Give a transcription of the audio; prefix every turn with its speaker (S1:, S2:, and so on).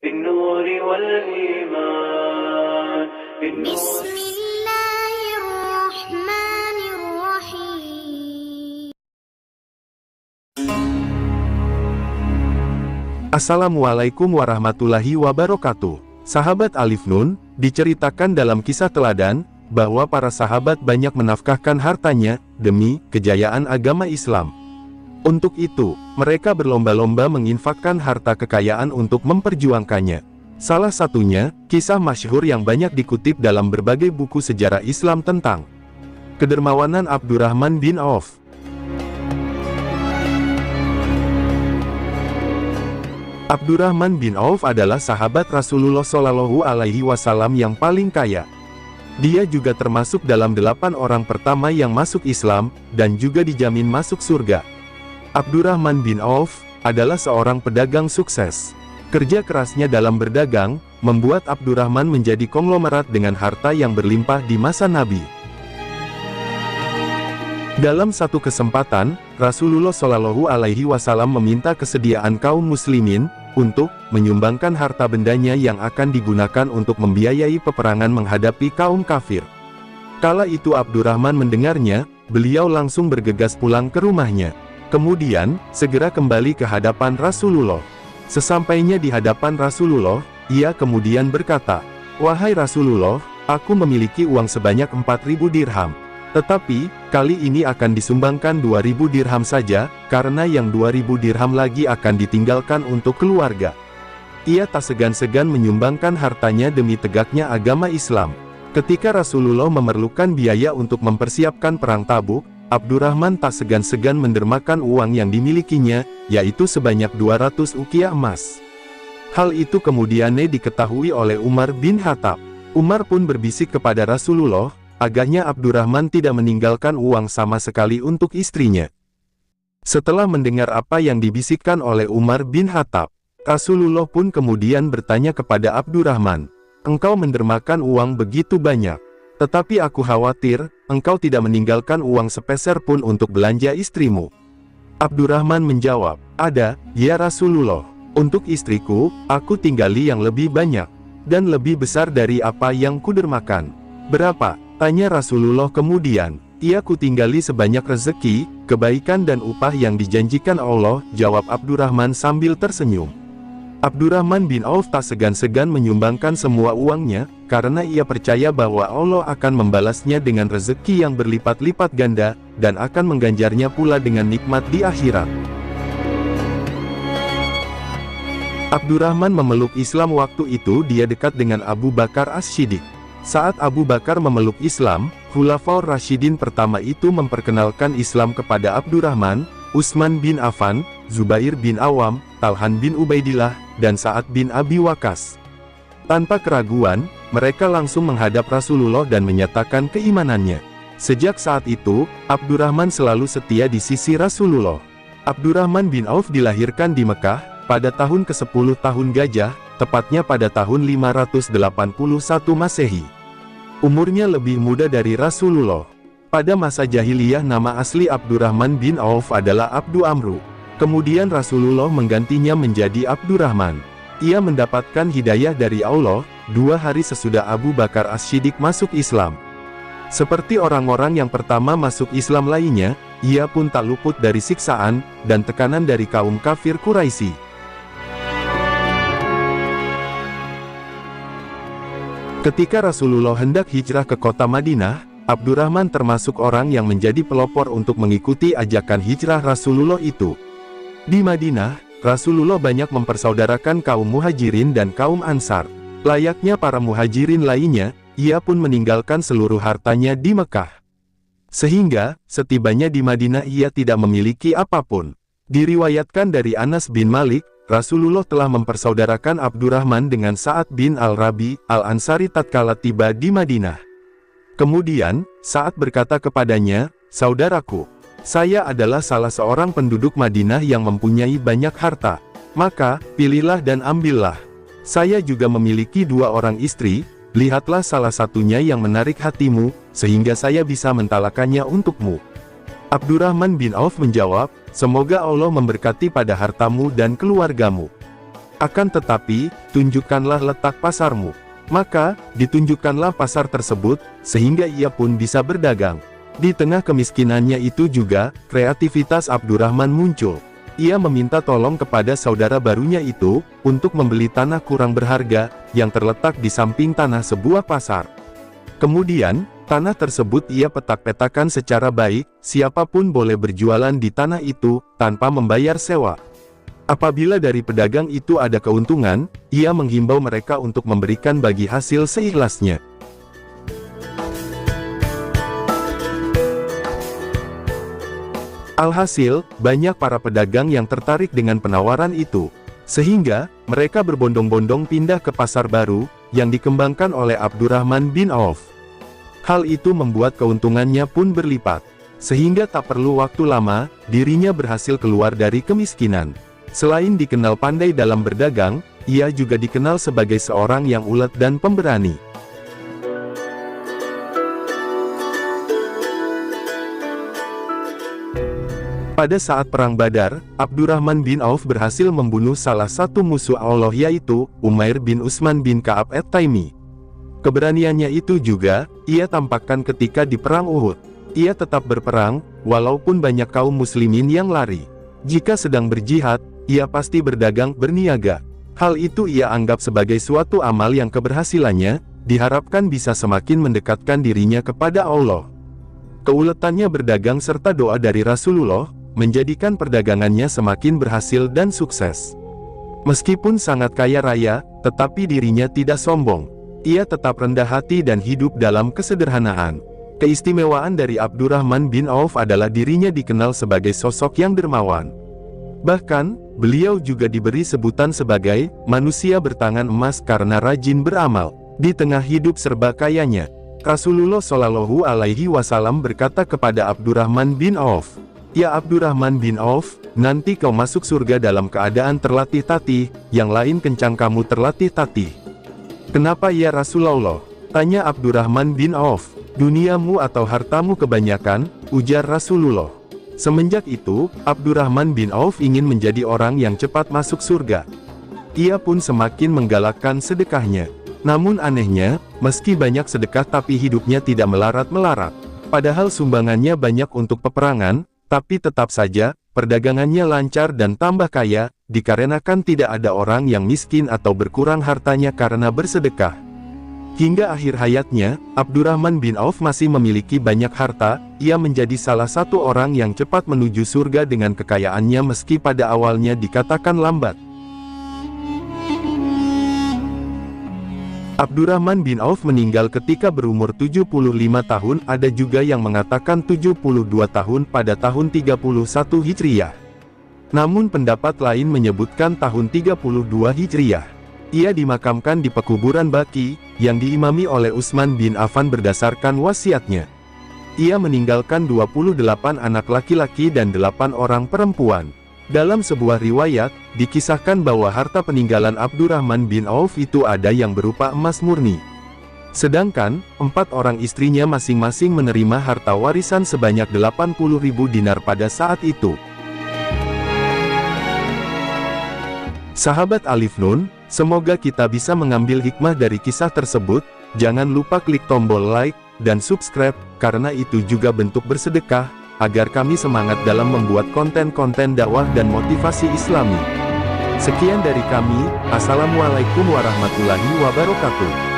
S1: بالنور والإيمان
S2: بسم الله الرحمن الرحيم.
S3: Assalamualaikum warahmatullahi wabarakatuh. Sahabat Alif Nun, diceritakan dalam kisah teladan, bahwa para sahabat banyak menafkahkan hartanya, demi kejayaan agama Islam. Untuk itu, mereka berlomba-lomba menginfakkan harta kekayaan untuk memperjuangkannya. Salah satunya, kisah masyhur yang banyak dikutip dalam berbagai buku sejarah Islam tentang kedermawanan Abdurrahman bin Auf. Abdurrahman bin Auf adalah sahabat Rasulullah Shallallahu Alaihi Wasallam yang paling kaya. Dia juga termasuk dalam 8 orang pertama yang masuk Islam, dan juga dijamin masuk surga. Abdurrahman bin Auf adalah seorang pedagang sukses. Kerja kerasnya dalam berdagang, membuat Abdurrahman menjadi konglomerat dengan harta yang berlimpah di masa Nabi. Dalam satu kesempatan, Rasulullah Shallallahu Alaihi Wasallam meminta kesediaan kaum muslimin untuk menyumbangkan harta bendanya yang akan digunakan untuk membiayai peperangan menghadapi kaum kafir. Kala itu Abdurrahman mendengarnya, beliau langsung bergegas pulang ke rumahnya. Kemudian, segera kembali ke hadapan Rasulullah. Sesampainya di hadapan Rasulullah, ia kemudian berkata, "Wahai Rasulullah, aku memiliki uang sebanyak 4.000 dirham. Tetapi, kali ini akan disumbangkan 2.000 dirham saja, karena yang 2.000 dirham lagi akan ditinggalkan untuk keluarga." Ia tak segan-segan menyumbangkan hartanya demi tegaknya agama Islam. Ketika Rasulullah memerlukan biaya untuk mempersiapkan perang Tabuk, Abdurrahman tak segan-segan mendermakan uang yang dimilikinya, yaitu sebanyak 200 ukiah emas. Hal itu kemudian diketahui oleh Umar bin Khattab. Umar pun berbisik kepada Rasulullah, agaknya Abdurrahman tidak meninggalkan uang sama sekali untuk istrinya. Setelah mendengar apa yang dibisikkan oleh Umar bin Khattab, Rasulullah pun kemudian bertanya kepada Abdurrahman, "Engkau mendermakan uang begitu banyak, tetapi aku khawatir, engkau tidak meninggalkan uang sepeser pun untuk belanja istrimu." Abdurrahman menjawab, "Ada, ya Rasulullah. Untuk istriku, aku tinggali yang lebih banyak, dan lebih besar dari apa yang kudermakan." "Berapa?" tanya Rasulullah kemudian. "Ia kutinggali sebanyak rezeki, kebaikan dan upah yang dijanjikan Allah," jawab Abdurrahman sambil tersenyum. Abdurrahman bin Auf tak segan-segan menyumbangkan semua uangnya, karena ia percaya bahwa Allah akan membalasnya dengan rezeki yang berlipat-lipat ganda, dan akan mengganjarnya pula dengan nikmat di akhirat. Abdurrahman memeluk Islam. Waktu itu dia dekat dengan Abu Bakar As-Siddiq. Saat Abu Bakar memeluk Islam, Khulafaur Rasyidin pertama itu memperkenalkan Islam kepada Abdurrahman, Utsman bin Affan, Zubair bin Awam, Talhan bin Ubaidillah, dan Sa'ad bin Abi Waqqas. Tanpa keraguan, mereka langsung menghadap Rasulullah dan menyatakan keimanannya. Sejak saat itu, Abdurrahman selalu setia di sisi Rasulullah. Abdurrahman bin Auf dilahirkan di Mekah, pada tahun ke-10 tahun Gajah, tepatnya pada tahun 581 Masehi. Umurnya lebih muda dari Rasulullah. Pada masa jahiliyah nama asli Abdurrahman bin Auf adalah Abdu Amru. Kemudian Rasulullah menggantinya menjadi Abdurrahman. Ia mendapatkan hidayah dari Allah, 2 hari sesudah Abu Bakar As-Siddiq masuk Islam. Seperti orang-orang yang pertama masuk Islam lainnya, ia pun tak luput dari siksaan, dan tekanan dari kaum kafir Quraisy. Ketika Rasulullah hendak hijrah ke kota Madinah, Abdurrahman termasuk orang yang menjadi pelopor untuk mengikuti ajakan hijrah Rasulullah itu. Di Madinah, Rasulullah banyak mempersaudarakan kaum Muhajirin dan kaum Ansar. Layaknya para Muhajirin lainnya, ia pun meninggalkan seluruh hartanya di Mekah. Sehingga, setibanya di Madinah ia tidak memiliki apapun. Diriwayatkan dari Anas bin Malik, Rasulullah telah mempersaudarakan Abdurrahman dengan Sa'ad bin Al-Rabi, Al-Ansari tatkala tiba di Madinah. Kemudian, Sa'ad berkata kepadanya, "Saudaraku, saya adalah salah seorang penduduk Madinah yang mempunyai banyak harta. Maka, pilihlah dan ambillah. Saya juga memiliki 2 orang istri, lihatlah salah satunya yang menarik hatimu, sehingga saya bisa mentalakannya untukmu." Abdurrahman bin Auf menjawab, "Semoga Allah memberkati pada hartamu dan keluargamu." Akan tetapi, tunjukkanlah letak pasarmu. Maka, ditunjukkanlah pasar tersebut, sehingga ia pun bisa berdagang. Di tengah kemiskinannya itu juga, kreativitas Abdurrahman muncul. Ia meminta tolong kepada saudara barunya itu, untuk membeli tanah kurang berharga, yang terletak di samping tanah sebuah pasar. Kemudian, tanah tersebut ia petak-petakan secara baik, siapapun boleh berjualan di tanah itu, tanpa membayar sewa. Apabila dari pedagang itu ada keuntungan, ia menghimbau mereka untuk memberikan bagi hasil seikhlasnya. Alhasil, banyak para pedagang yang tertarik dengan penawaran itu. Sehingga, mereka berbondong-bondong pindah ke pasar baru, yang dikembangkan oleh Abdurrahman bin Auf. Hal itu membuat keuntungannya pun berlipat. Sehingga tak perlu waktu lama, dirinya berhasil keluar dari kemiskinan. Selain dikenal pandai dalam berdagang, ia juga dikenal sebagai seorang yang ulet dan pemberani. Pada saat Perang Badar, Abdurrahman bin Auf berhasil membunuh salah satu musuh Allah yaitu, Umair bin Utsman bin Ka'ab at-Taimi. Keberaniannya itu juga, ia tampakkan ketika di Perang Uhud. Ia tetap berperang, walaupun banyak kaum muslimin yang lari. Jika sedang berjihad, ia pasti berdagang berniaga. Hal itu ia anggap sebagai suatu amal yang keberhasilannya, diharapkan bisa semakin mendekatkan dirinya kepada Allah. Keuletannya berdagang serta doa dari Rasulullah, menjadikan perdagangannya semakin berhasil dan sukses. Meskipun sangat kaya raya, tetapi dirinya tidak sombong. Ia tetap rendah hati dan hidup dalam kesederhanaan. Keistimewaan dari Abdurrahman bin Auf adalah dirinya dikenal sebagai sosok yang dermawan. Bahkan, beliau juga diberi sebutan sebagai manusia bertangan emas karena rajin beramal. Di tengah hidup serba kayanya, Rasulullah Shallallahu Alaihi Wasallam berkata kepada Abdurrahman bin Auf, "Ya Abdurrahman bin Auf, nanti kau masuk surga dalam keadaan terlatih-tatih, yang lain kencang kamu terlatih-tatih." "Kenapa ya Rasulullah?" tanya Abdurrahman bin Auf. "Duniamu atau hartamu kebanyakan?" ujar Rasulullah. Semenjak itu, Abdurrahman bin Auf ingin menjadi orang yang cepat masuk surga. Ia pun semakin menggalakkan sedekahnya. Namun anehnya, meski banyak sedekah tapi hidupnya tidak melarat-melarat. Padahal sumbangannya banyak untuk peperangan, tapi tetap saja, perdagangannya lancar dan tambah kaya, dikarenakan tidak ada orang yang miskin atau berkurang hartanya karena bersedekah. Hingga akhir hayatnya, Abdurrahman bin Auf masih memiliki banyak harta, ia menjadi salah satu orang yang cepat menuju surga dengan kekayaannya meski pada awalnya dikatakan lambat. Abdurrahman bin Auf meninggal ketika berumur 75 tahun, ada juga yang mengatakan 72 tahun pada tahun 31 Hijriah. Namun pendapat lain menyebutkan tahun 32 Hijriah. Ia dimakamkan di pekuburan Baqi, yang diimami oleh Utsman bin Affan berdasarkan wasiatnya. Ia meninggalkan 28 anak laki-laki dan 8 orang perempuan. Dalam sebuah riwayat, dikisahkan bahwa harta peninggalan Abdurrahman bin Auf itu ada yang berupa emas murni. Sedangkan, 4 orang istrinya masing-masing menerima harta warisan sebanyak 80.000 dinar pada saat itu. Sahabat Alif Nun, semoga kita bisa mengambil hikmah dari kisah tersebut. Jangan lupa klik tombol like dan subscribe, karena itu juga bentuk bersedekah, agar kami semangat dalam membuat konten-konten dakwah dan motivasi Islami. Sekian dari kami, Assalamualaikum warahmatullahi wabarakatuh.